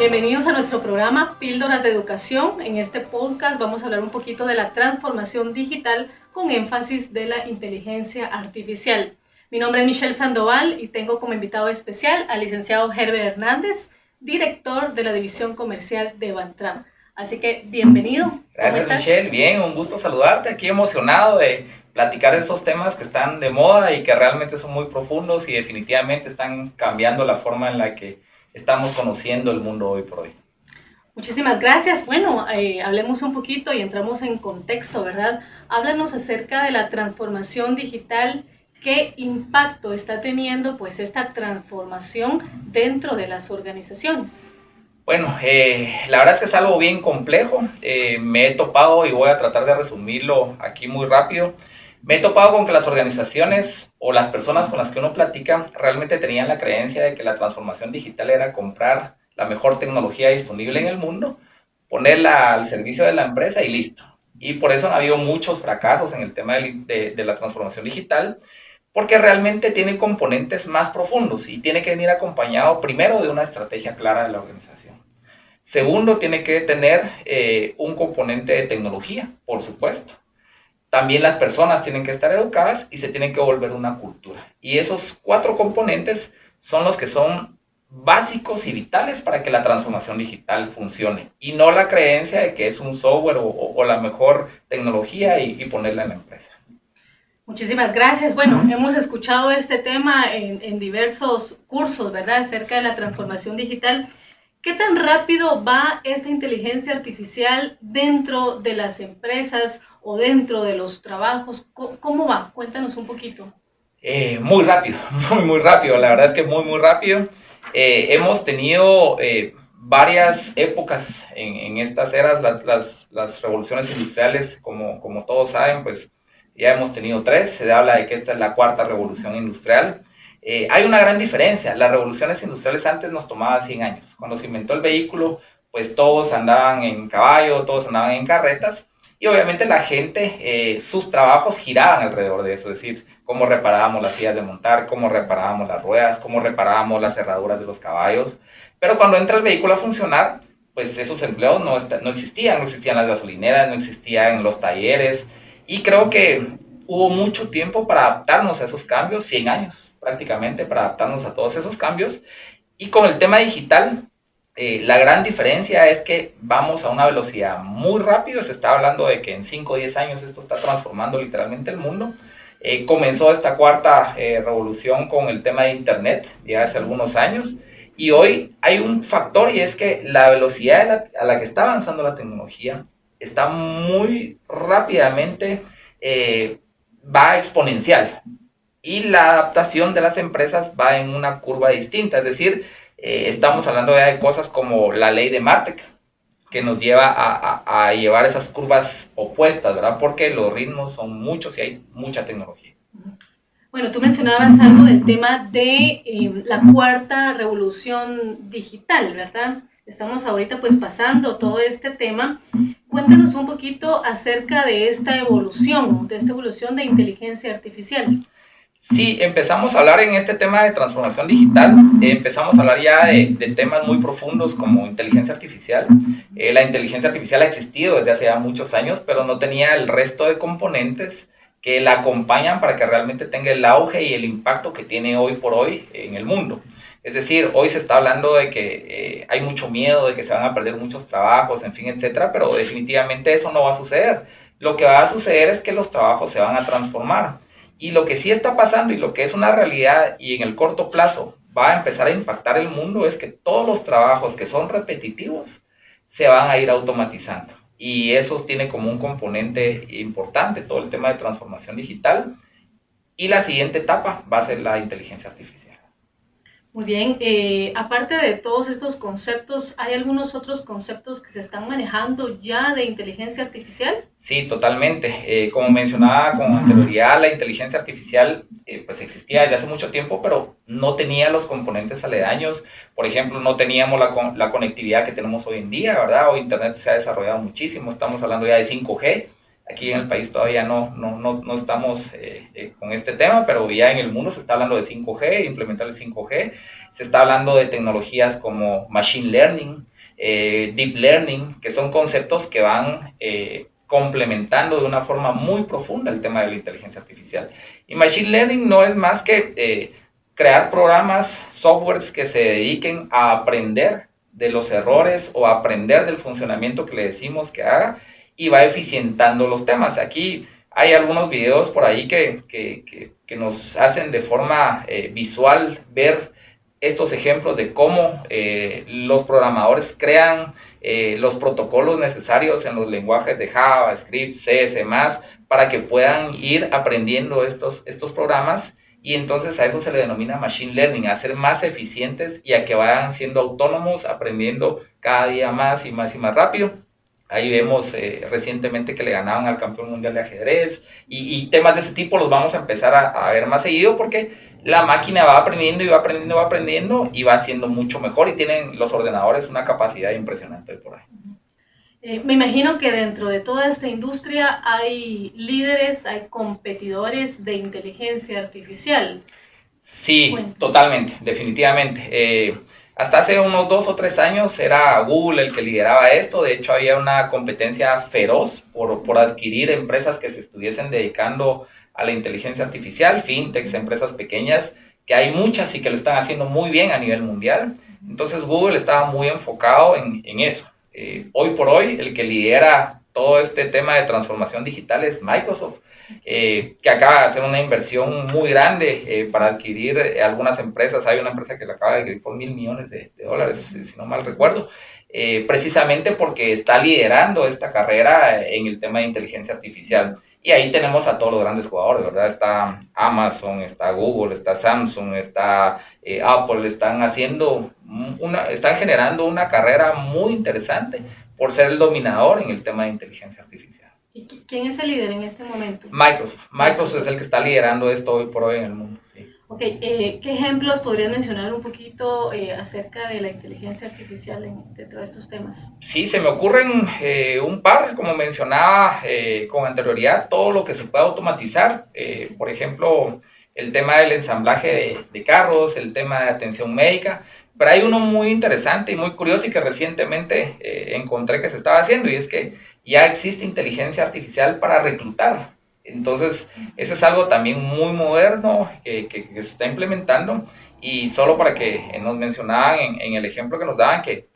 Bienvenidos a nuestro programa Píldoras de Educación. En este podcast vamos a hablar un poquito de la transformación digital con énfasis de la inteligencia artificial. Mi nombre es Michelle Sandoval y tengo como invitado especial al licenciado Herbert Hernández, director de la División Comercial de Bantram. Así que bienvenido. Gracias, Michelle. Bien, un gusto saludarte. Aquí emocionado de platicar de esos temas que están de moda y que realmente son muy profundos y definitivamente están cambiando la forma en la que estamos conociendo el mundo hoy por hoy. Muchísimas gracias. Bueno, hablemos un poquito y entramos en contexto, ¿verdad? Háblanos acerca de la transformación digital. ¿Qué impacto está teniendo pues esta transformación dentro de las organizaciones? Bueno, la verdad es que es algo bien complejo. Me he topado, y voy a tratar de resumirlo aquí muy rápido, me he topado con que las organizaciones o las personas con las que uno platica realmente tenían la creencia de que la transformación digital era comprar la mejor tecnología disponible en el mundo, ponerla al servicio de la empresa y listo. Y por eso han habido muchos fracasos en el tema de la transformación digital, porque realmente tiene componentes más profundos y tiene que venir acompañado primero de una estrategia clara de la organización. Segundo, tiene que tener un componente de tecnología, por supuesto. También las personas tienen que estar educadas y se tienen que volver una cultura. Y esos 4 componentes son los que son básicos y vitales para que la transformación digital funcione. Y no la creencia de que es un software o la mejor tecnología y ponerla en la empresa. Muchísimas gracias. Bueno, hemos escuchado este tema en diversos cursos, ¿verdad? Acerca de la transformación digital. ¿Qué tan rápido va esta inteligencia artificial dentro de las empresas o dentro de los trabajos? ¿Cómo va? Cuéntanos un poquito. Muy rápido, muy rápido. La verdad es que muy rápido. Hemos tenido varias épocas en estas eras, las revoluciones industriales, como todos saben, pues ya hemos tenido 3. Se habla de que esta es la 4ª revolución industrial. Hay una gran diferencia. Las revoluciones industriales antes nos tomaban 100 años. Cuando se inventó el vehículo, pues todos andaban en caballo, todos andaban en carretas, y obviamente la gente, sus trabajos giraban alrededor de eso, es decir, cómo reparábamos las sillas de montar, cómo reparábamos las ruedas, cómo reparábamos las cerraduras de los caballos. Pero cuando entra el vehículo a funcionar, pues esos empleos no existían las gasolineras, no existían los talleres, y creo que hubo mucho tiempo para adaptarnos a esos cambios, 100 años prácticamente para adaptarnos a todos esos cambios. Y con el tema digital, la gran diferencia es que vamos a una velocidad muy rápida. Se está hablando de que en 5 o 10 años esto está transformando literalmente el mundo. Comenzó esta 4ª revolución con el tema de Internet ya hace algunos años, y hoy hay un factor, y es que la velocidad a la que está avanzando la tecnología está muy rápidamente, va exponencial, y la adaptación de las empresas va en una curva distinta. Es decir, estamos hablando ya de cosas como la ley de Martek, que nos lleva a llevar esas curvas opuestas, ¿verdad? Porque los ritmos son muchos y hay mucha tecnología. Bueno, tú mencionabas algo del tema de la 4ª revolución digital, ¿verdad? Estamos ahorita pues pasando todo este tema. Cuéntanos un poquito acerca de esta evolución de inteligencia artificial. Sí, empezamos a hablar en este tema de transformación digital, empezamos a hablar ya de temas muy profundos como inteligencia artificial. La inteligencia artificial ha existido desde hace ya muchos años, pero no tenía el resto de componentes que la acompañan para que realmente tenga el auge y el impacto que tiene hoy por hoy en el mundo. Es decir, hoy se está hablando de que hay mucho miedo de que se van a perder muchos trabajos, en fin, etcétera, pero definitivamente eso no va a suceder. Lo que va a suceder es que los trabajos se van a transformar. Y lo que sí está pasando y lo que es una realidad y en el corto plazo va a empezar a impactar el mundo es que todos los trabajos que son repetitivos se van a ir automatizando. Y eso tiene como un componente importante todo el tema de transformación digital. Y la siguiente etapa va a ser la inteligencia artificial. Muy bien, aparte de todos estos conceptos, ¿hay algunos otros conceptos que se están manejando ya de inteligencia artificial? Sí, totalmente. Como mencionaba con anterioridad, la inteligencia artificial pues existía desde hace mucho tiempo, pero no tenía los componentes aledaños. Por ejemplo, no teníamos la conectividad que tenemos hoy en día, ¿verdad? Hoy Internet se ha desarrollado muchísimo, estamos hablando ya de 5G. Aquí en el país todavía no estamos con este tema, pero ya en el mundo se está hablando de 5G, implementar el 5G. Se está hablando de tecnologías como Machine Learning, deep learning, que son conceptos que van complementando de una forma muy profunda el tema de la inteligencia artificial. Y machine learning no es más que crear programas, softwares que se dediquen a aprender de los errores o a aprender del funcionamiento que le decimos que haga y va eficientando los temas. Aquí hay algunos videos por ahí que nos hacen de forma visual ver estos ejemplos de cómo los programadores crean los protocolos necesarios en los lenguajes de Java, Script, C, C+, para que puedan ir aprendiendo estos programas, y entonces a eso se le denomina machine learning, a ser más eficientes y a que vayan siendo autónomos, aprendiendo cada día más y más y más rápido. Ahí vemos recientemente que le ganaban al campeón mundial de ajedrez y temas de ese tipo los vamos a empezar a ver más seguido porque la máquina va aprendiendo y va aprendiendo, va aprendiendo y va siendo mucho mejor y tienen los ordenadores una capacidad impresionante por ahí. Me imagino que dentro de toda esta industria hay líderes, hay competidores de inteligencia artificial. Sí, bueno, totalmente, definitivamente. Hasta hace unos 2 o 3 años era Google el que lideraba esto. De hecho, había una competencia feroz por adquirir empresas que se estuviesen dedicando a la inteligencia artificial, fintechs, empresas pequeñas, que hay muchas y que lo están haciendo muy bien a nivel mundial. Entonces Google estaba muy enfocado en eso. Hoy por hoy, el que lidera todo este tema de transformación digital es Microsoft, que acaba de hacer una inversión muy grande para adquirir algunas empresas. Hay una empresa que la acaba de adquirir por $1.000 millones de dólares, si no mal recuerdo, precisamente porque está liderando esta carrera en el tema de inteligencia artificial. Y ahí tenemos a todos los grandes jugadores, ¿verdad? Está Amazon, está Google, está Samsung, está Apple, están generando una carrera muy interesante por ser el dominador en el tema de inteligencia artificial. ¿Y quién es el líder en este momento? Microsoft es el que está liderando esto hoy por hoy en el mundo. Sí. Ok, ¿qué ejemplos podrías mencionar un poquito acerca de la inteligencia artificial dentro de estos temas? Sí, se me ocurren un par, como mencionaba con anterioridad, todo lo que se pueda automatizar. Por ejemplo, el tema del ensamblaje de carros, el tema de atención médica. Pero hay uno muy interesante y muy curioso y que recientemente encontré que se estaba haciendo, y es que ya existe inteligencia artificial para reclutar. Entonces, eso es algo también muy moderno que se está implementando. Y solo para que nos mencionaban en el ejemplo que nos daban que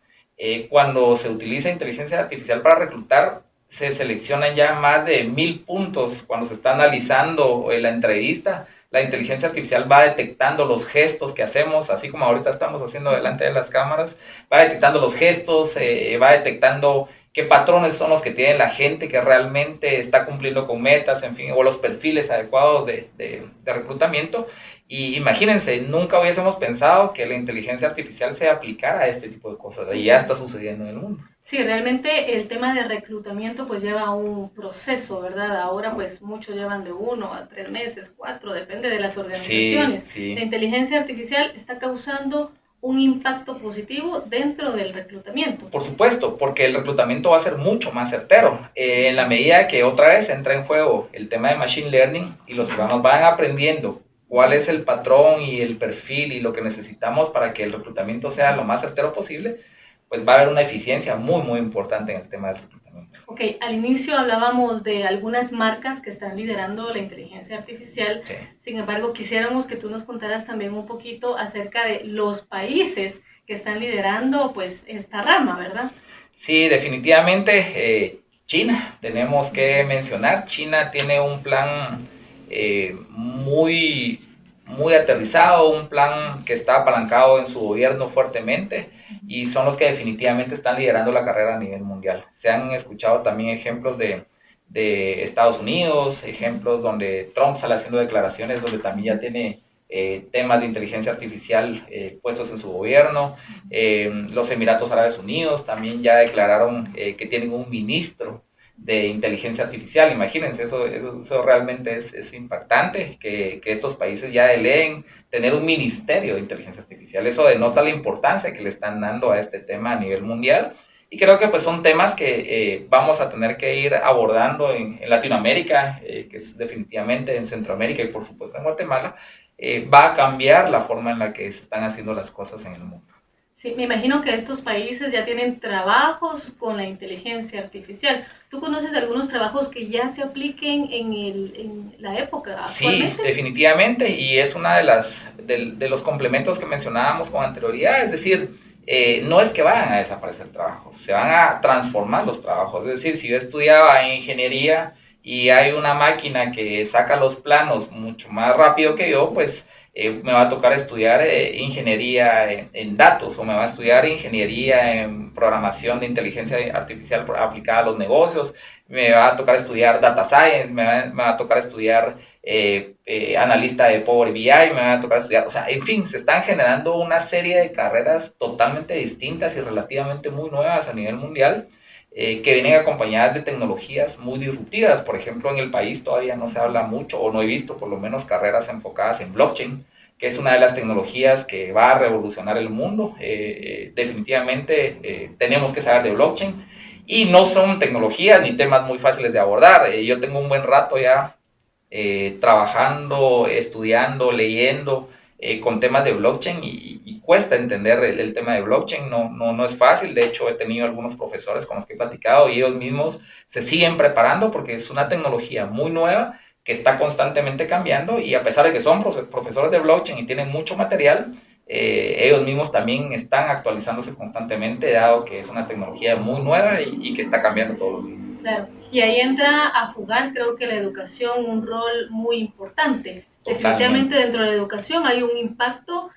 cuando se utiliza inteligencia artificial para reclutar, se seleccionan ya más de 1,000 puntos cuando se está analizando la entrevista. La inteligencia artificial va detectando los gestos que hacemos, así como ahorita estamos haciendo delante de las cámaras, va detectando los gestos, va detectando qué patrones son los que tiene la gente que realmente está cumpliendo con metas, en fin, o los perfiles adecuados de reclutamiento. Y imagínense, nunca hubiésemos pensado que la inteligencia artificial se aplicara a este tipo de cosas, y ya está sucediendo en el mundo. Sí, realmente el tema de reclutamiento pues lleva un proceso, ¿verdad? Ahora pues muchos llevan de 1 a 3 meses, 4, depende de las organizaciones. Sí. La inteligencia artificial está causando un impacto positivo dentro del reclutamiento. Por supuesto, porque el reclutamiento va a ser mucho más certero. En la medida que otra vez entra en juego el tema de machine learning y los programas van aprendiendo cuál es el patrón y el perfil y lo que necesitamos para que el reclutamiento sea lo más certero posible, pues va a haber una eficiencia muy, muy importante en el tema del reclutamiento. Ok, al inicio hablábamos de algunas marcas que están liderando la inteligencia artificial. Sí. Sin embargo, quisiéramos que tú nos contaras también un poquito acerca de los países que están liderando pues esta rama, ¿verdad? Sí, definitivamente China, tenemos que mencionar. China tiene un plan muy aterrizado, un plan que está apalancado en su gobierno fuertemente, y son los que definitivamente están liderando la carrera a nivel mundial. Se han escuchado también ejemplos de Estados Unidos, ejemplos donde Trump sale haciendo declaraciones donde también ya tiene temas de inteligencia artificial puestos en su gobierno. Los Emiratos Árabes Unidos también ya declararon que tienen un ministro de inteligencia artificial. Imagínense, eso realmente es impactante, que estos países ya deleen tener un ministerio de inteligencia artificial. Eso denota la importancia que le están dando a este tema a nivel mundial, y creo que pues son temas que vamos a tener que ir abordando en Latinoamérica, que es definitivamente en Centroamérica y por supuesto en Guatemala, va a cambiar la forma en la que se están haciendo las cosas en el mundo. Sí, me imagino que estos países ya tienen trabajos con la inteligencia artificial. ¿Tú conoces de algunos trabajos que ya se apliquen en la época Sí, actualmente? definitivamente, y es una de los complementos que mencionábamos con anterioridad, es decir, no es que vayan a desaparecer trabajos, se van a transformar los trabajos. Es decir, si yo estudiaba ingeniería y hay una máquina que saca los planos mucho más rápido que yo, pues me va a tocar estudiar ingeniería en datos, o me va a estudiar ingeniería en programación de inteligencia artificial aplicada a los negocios, me va a tocar estudiar data science, me va a tocar estudiar analista de Power BI, me va a tocar estudiar, o sea, en fin, se están generando una serie de carreras totalmente distintas y relativamente muy nuevas a nivel mundial, que vienen acompañadas de tecnologías muy disruptivas. Por ejemplo, en el país todavía no se habla mucho, o no he visto por lo menos carreras enfocadas en blockchain, que es una de las tecnologías que va a revolucionar el mundo. Definitivamente tenemos que saber de blockchain, y no son tecnologías ni temas muy fáciles de abordar. Yo tengo un buen rato ya trabajando, estudiando, leyendo con temas de blockchain, y cuesta entender el tema de blockchain, no es fácil. De hecho, he tenido algunos profesores con los que he platicado y ellos mismos se siguen preparando porque es una tecnología muy nueva que está constantemente cambiando, y a pesar de que son profesores de blockchain y tienen mucho material, ellos mismos también están actualizándose constantemente, dado que es una tecnología muy nueva y que está cambiando todos los días. Claro, y ahí entra a jugar, creo que la educación, un rol muy importante. Definitivamente Totalmente. dentro de la educación hay un impacto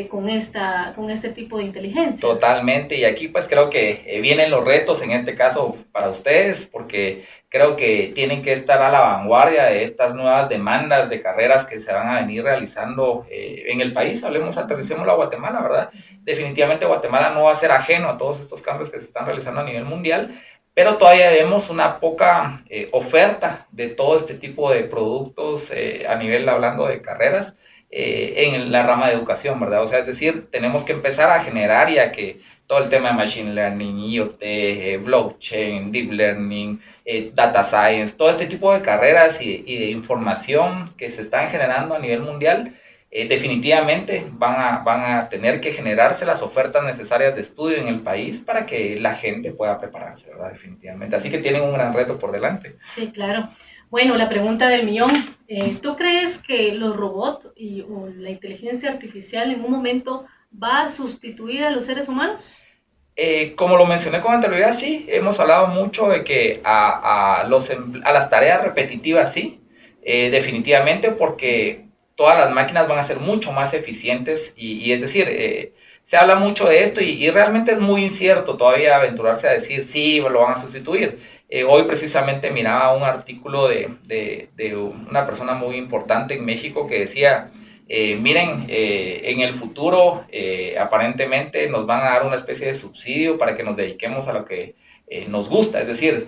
con este tipo de inteligencia. Totalmente, y aquí pues creo que vienen los retos en este caso para ustedes, porque creo que tienen que estar a la vanguardia de estas nuevas demandas de carreras que se van a venir realizando en el país. Hablemos, aterricémoslo a Guatemala, ¿verdad? Definitivamente Guatemala no va a ser ajeno a todos estos cambios que se están realizando a nivel mundial, pero todavía vemos una poca oferta de todo este tipo de productos a nivel, hablando de carreras, en la rama de educación, ¿verdad? O sea, es decir, tenemos que empezar a generar, ya que todo el tema de Machine Learning, IoT, blockchain, Deep Learning, Data Science, todo este tipo de carreras y de información que se están generando a nivel mundial, definitivamente van a tener que generarse las ofertas necesarias de estudio en el país para que la gente pueda prepararse, ¿verdad? Definitivamente. Así que tienen un gran reto por delante. Sí, claro. Bueno, la pregunta del millón. ¿Tú crees que los robots o la inteligencia artificial en un momento va a sustituir a los seres humanos? Como lo mencioné con anterioridad, sí, hemos hablado mucho de que a las tareas repetitivas sí, definitivamente, porque todas las máquinas van a ser mucho más eficientes, y es decir, se habla mucho de esto, y realmente es muy incierto todavía aventurarse a decir sí, lo van a sustituir. Hoy precisamente miraba un artículo de una persona muy importante en México que decía, miren, en el futuro aparentemente nos van a dar una especie de subsidio para que nos dediquemos a lo que nos gusta. Es decir,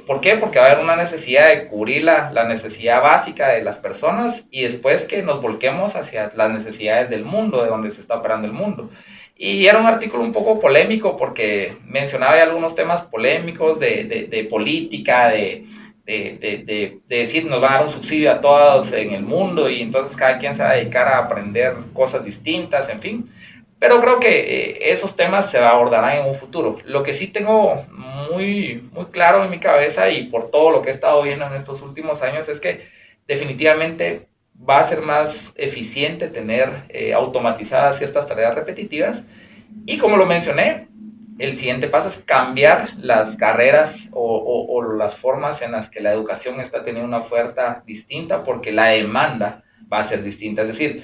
¿por qué? Porque va a haber una necesidad de cubrir la necesidad básica de las personas, y después que nos volquemos hacia las necesidades del mundo, de donde se está operando el mundo. Y era un artículo un poco polémico porque mencionaba algunos temas polémicos de política, de decir nos van a dar un subsidio a todos en el mundo, y entonces cada quien se va a dedicar a aprender cosas distintas, en fin. Pero creo que esos temas se abordarán en un futuro. Lo que sí tengo muy claro en mi cabeza, y por todo lo que he estado viendo en estos últimos años, es que definitivamente va a ser más eficiente tener automatizadas ciertas tareas repetitivas, y como lo mencioné, el siguiente paso es cambiar las carreras o las formas en las que la educación está teniendo una oferta distinta, porque la demanda va a ser distinta. Es decir,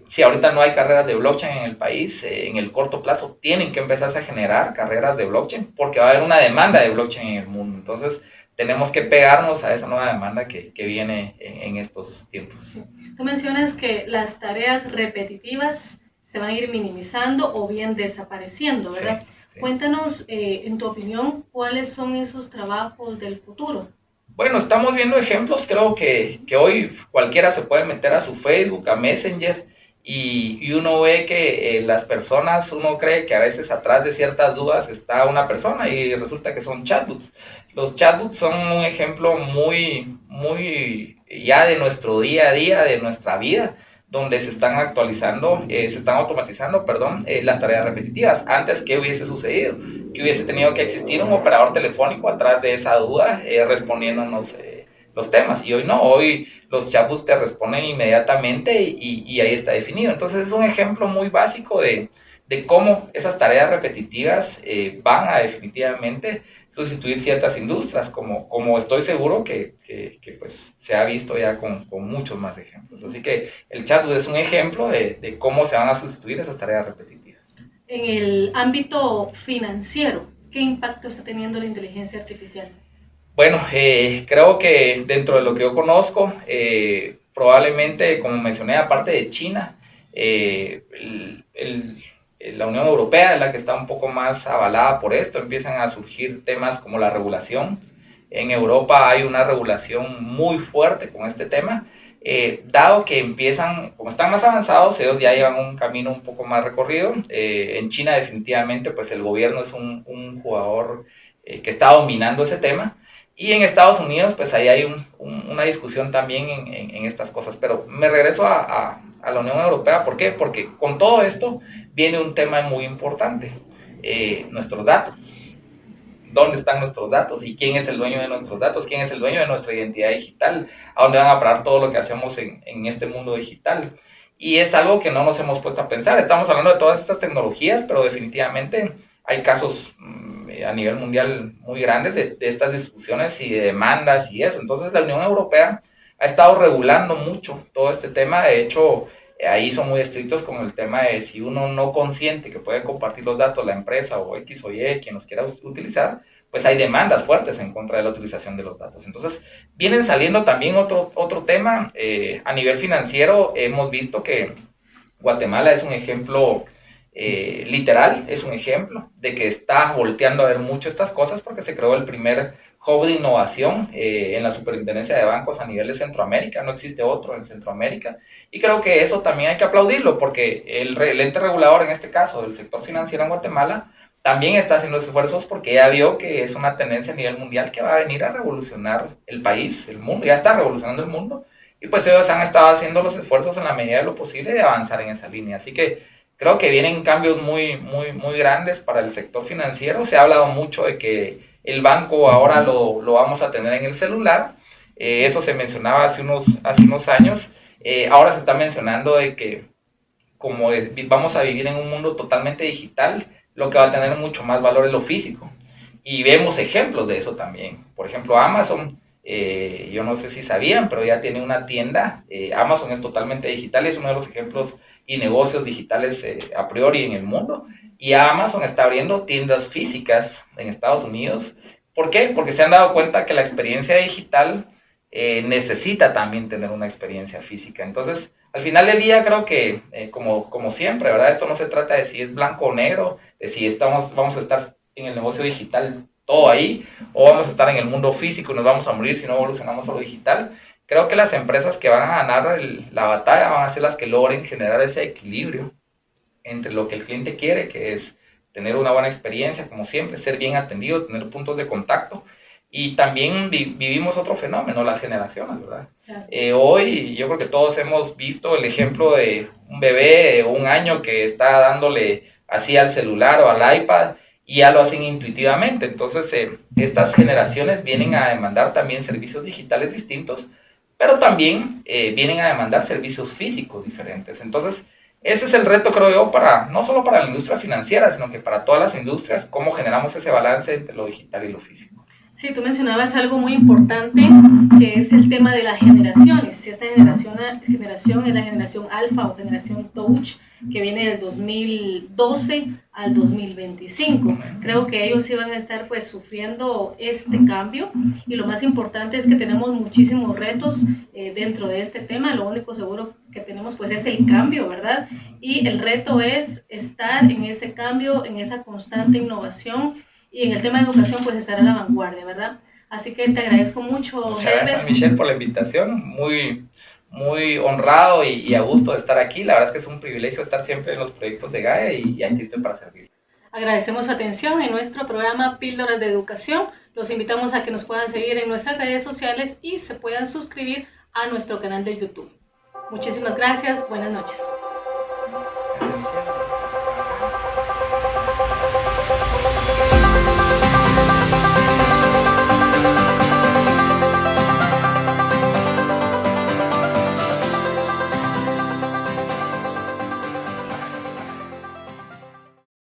si ahorita no hay carreras de blockchain en el país, en el corto plazo tienen que empezarse a generar carreras de blockchain, porque va a haber una demanda de blockchain en el mundo. Entonces, tenemos que pegarnos a esa nueva demanda que viene en estos tiempos. Sí. Tú mencionas que las tareas repetitivas se van a ir minimizando o bien desapareciendo, ¿verdad? Sí, sí. Cuéntanos, en tu opinión, ¿cuáles son esos trabajos del futuro? Bueno, estamos viendo ejemplos. Creo que hoy cualquiera se puede meter a su Facebook, a Messenger, y uno ve que las personas, uno cree que a veces atrás de ciertas dudas está una persona, y resulta que son chatbots. Los chatbots son un ejemplo muy ya de nuestro día a día, de nuestra vida, donde se están actualizando, se están automatizando, las tareas repetitivas. Antes, ¿qué hubiese sucedido? Que hubiese tenido que existir un operador telefónico atrás de esa duda, respondiéndonos los temas. Y hoy no, hoy los chatbots te responden inmediatamente y ahí está definido. Entonces es un ejemplo muy básico de cómo esas tareas repetitivas van a definitivamente sustituir ciertas industrias, como estoy seguro que pues, se ha visto ya con muchos más ejemplos. Así que el chatbot es un ejemplo de cómo se van a sustituir esas tareas repetitivas. En el ámbito financiero, ¿qué impacto está teniendo la inteligencia artificial? Bueno, creo que dentro de lo que yo conozco, probablemente, como mencioné, aparte de China, la Unión Europea es la que está un poco más avalada por esto. Empiezan a surgir temas como la regulación. En Europa hay una regulación muy fuerte con este tema, dado que empiezan, como están más avanzados, ellos ya llevan un camino un poco más recorrido. En China definitivamente pues el gobierno es un jugador que está dominando ese tema. Y en Estados Unidos, pues ahí hay una discusión también en estas cosas. Pero me regreso a la Unión Europea. ¿Por qué? Porque con todo esto viene un tema muy importante. Nuestros datos. ¿Dónde están nuestros datos? ¿Y quién es el dueño de nuestros datos? ¿Quién es el dueño de nuestra identidad digital? ¿A dónde van a parar todo lo que hacemos en este mundo digital? Y es algo que no nos hemos puesto a pensar. Estamos hablando de todas estas tecnologías, pero definitivamente hay casos a nivel mundial muy grandes de estas discusiones y de demandas y eso. Entonces la Unión Europea ha estado regulando mucho todo este tema. De hecho, ahí son muy estrictos con el tema de si uno no consiente que puede compartir los datos la empresa o X o Y, quien los quiera utilizar, pues hay demandas fuertes en contra de la utilización de los datos. Entonces vienen saliendo también otro tema. A nivel financiero hemos visto que Guatemala es un ejemplo literal, es un ejemplo de que está volteando a ver mucho estas cosas porque se creó el primer hub de innovación en la superintendencia de bancos a nivel de Centroamérica. No existe otro en Centroamérica, y creo que eso también hay que aplaudirlo porque el ente regulador, en este caso del sector financiero en Guatemala, también está haciendo esfuerzos porque ya vio que es una tendencia a nivel mundial que va a venir a revolucionar el país, el mundo, ya está revolucionando el mundo, y pues ellos han estado haciendo los esfuerzos en la medida de lo posible de avanzar en esa línea. Así que creo que vienen cambios muy grandes para el sector financiero. Se ha hablado mucho de que el banco ahora lo vamos a tener en el celular. Eso se mencionaba hace unos años. Ahora se está mencionando de que como vamos a vivir en un mundo totalmente digital, lo que va a tener mucho más valor es lo físico. Y vemos ejemplos de eso también. Por ejemplo, Amazon, yo no sé si sabían, pero ya tiene una tienda. Amazon es totalmente digital y es uno de los ejemplos y negocios digitales a priori en el mundo. Y Amazon está abriendo tiendas físicas en Estados Unidos. ¿Por qué? Porque se han dado cuenta que la experiencia digital necesita también tener una experiencia física. Entonces, al final del día creo que, como siempre, ¿verdad? Esto no se trata de si es blanco o negro, de si vamos a estar en el negocio digital todo ahí, o vamos a estar en el mundo físico y nos vamos a morir si no evolucionamos a lo digital. Creo que las empresas que van a ganar la batalla van a ser las que logren generar ese equilibrio entre lo que el cliente quiere, que es tener una buena experiencia, como siempre, ser bien atendido, tener puntos de contacto. Y también vivimos otro fenómeno, las generaciones, ¿verdad? Claro. Hoy yo creo que todos hemos visto el ejemplo de un bebé de 1 año que está dándole así al celular o al iPad y ya lo hacen intuitivamente. Entonces, estas generaciones vienen a demandar también servicios digitales distintos, pero también vienen a demandar servicios físicos diferentes. Entonces, ese es el reto, creo yo, no solo para la industria financiera, sino que para todas las industrias, cómo generamos ese balance entre lo digital y lo físico. Sí, tú mencionabas algo muy importante, que es el tema de las generaciones. Si esta generación es la generación alfa o generación touch, que viene del 2012 al 2025. Creo que ellos sí van a estar pues sufriendo este cambio, y lo más importante es que tenemos muchísimos retos dentro de este tema. Lo único seguro que tenemos pues es el cambio, ¿verdad? Y el reto es estar en ese cambio, en esa constante innovación, y en el tema de educación pues estar a la vanguardia, ¿verdad? Así que te agradezco mucho. Muchas gracias, Michelle, por la invitación. Muy honrado y a gusto de estar aquí. La verdad es que es un privilegio estar siempre en los proyectos de Gaia y aquí estoy para servir. Agradecemos su atención en nuestro programa Píldoras de Educación. Los invitamos a que nos puedan seguir en nuestras redes sociales y se puedan suscribir a nuestro canal de YouTube. Muchísimas gracias, buenas noches.